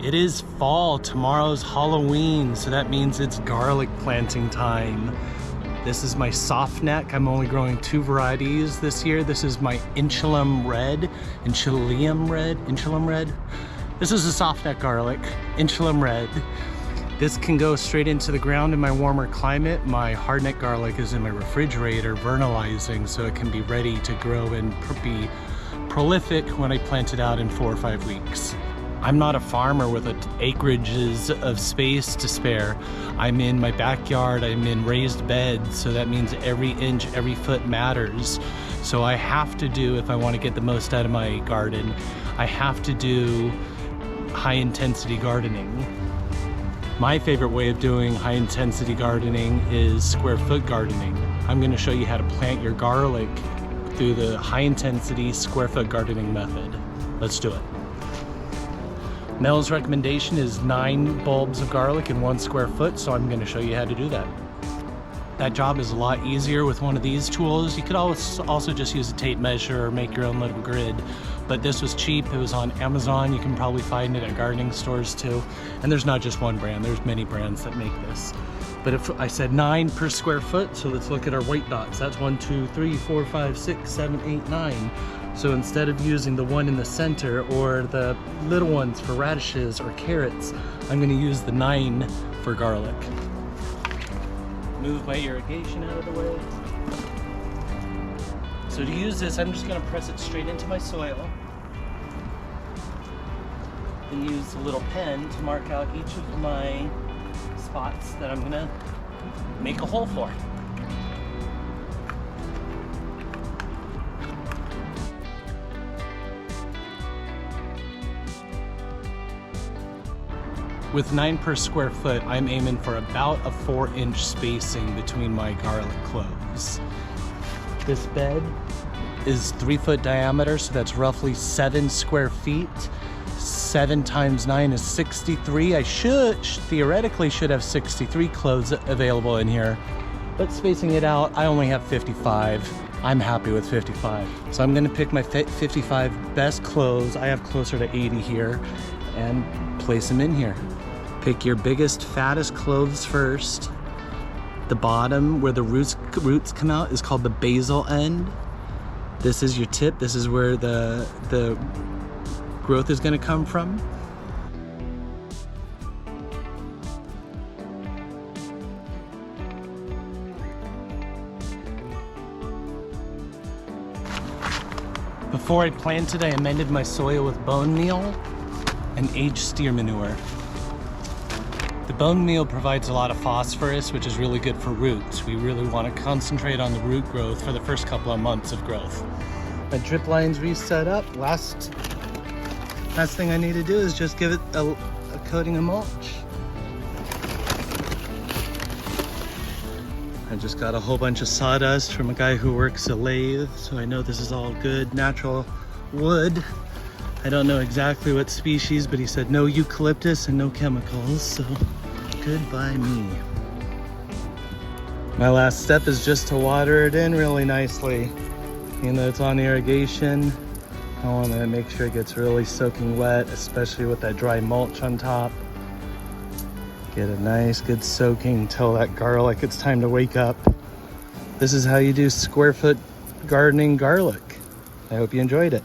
It is fall. Tomorrow's Halloween, so that means it's garlic planting time. This is my soft neck. I'm only growing 2 varieties this year. This is my Inchylum Red. This is a soft neck garlic, Inchylum Red. This can go straight into the ground in my warmer climate. My hardneck garlic is in my refrigerator vernalizing, so it can be ready to grow and be prolific when I plant it out in 4 or 5 weeks. I'm not a farmer with acreages of space to spare. I'm in my backyard, I'm in raised beds, so that means every inch, every foot matters. So I have to do, if I want to get the most out of my garden, I have to do high intensity gardening. My favorite way of doing high intensity gardening is square foot gardening. I'm going to show you how to plant your garlic through the high intensity square foot gardening method. Let's do it. Mel's recommendation is 9 bulbs of garlic in 1 square foot, so I'm going to show you how to do that. That job is a lot easier with one of these tools. You could also just use a tape measure or make your own little grid, but this was cheap. It was on Amazon. You can probably find it at gardening stores too. And there's not just one brand, there's many brands that make this. But if I said 9 per square foot, so let's look at our white dots. That's 1, 2, 3, 4, 5, 6, 7, 8, 9. So instead of using the one in the center or the little ones for radishes or carrots, I'm going to use the 9 for garlic. Move my irrigation out of the way. So to use this, I'm just going to press it straight into my soil and use a little pen to mark out each of my spots that I'm going to make a hole for. With 9 per square foot, I'm aiming for about a 4-inch spacing between my garlic cloves. This bed is 3 foot diameter, so that's roughly 7 square feet. 7 times 9 is 63. I theoretically should have 63 cloves available in here, but spacing it out, I only have 55. I'm happy with 55. So I'm gonna pick my 55 best cloves. I have closer to 80 here, and place them in here. Pick your biggest, fattest cloves first. The bottom where the roots come out is called the basal end. This is your tip. This is where the growth is going to come from. Before I planted, I amended my soil with bone meal and aged steer manure. The bone meal provides a lot of phosphorus, which is really good for roots. We really want to concentrate on the root growth for the first couple of months of growth. My drip line's reset up. Last thing I need to do is just give it a coating of mulch. I just got a whole bunch of sawdust from a guy who works a lathe, so I know this is all good natural wood. I don't know exactly what species, but he said no eucalyptus and no chemicals, so good by me. My last step is just to water it in really nicely. Even though it's on irrigation, I want to make sure it gets really soaking wet, especially with that dry mulch on top. Get a nice good soaking, tell that garlic it's time to wake up. This is how you do square foot gardening garlic. I hope you enjoyed it.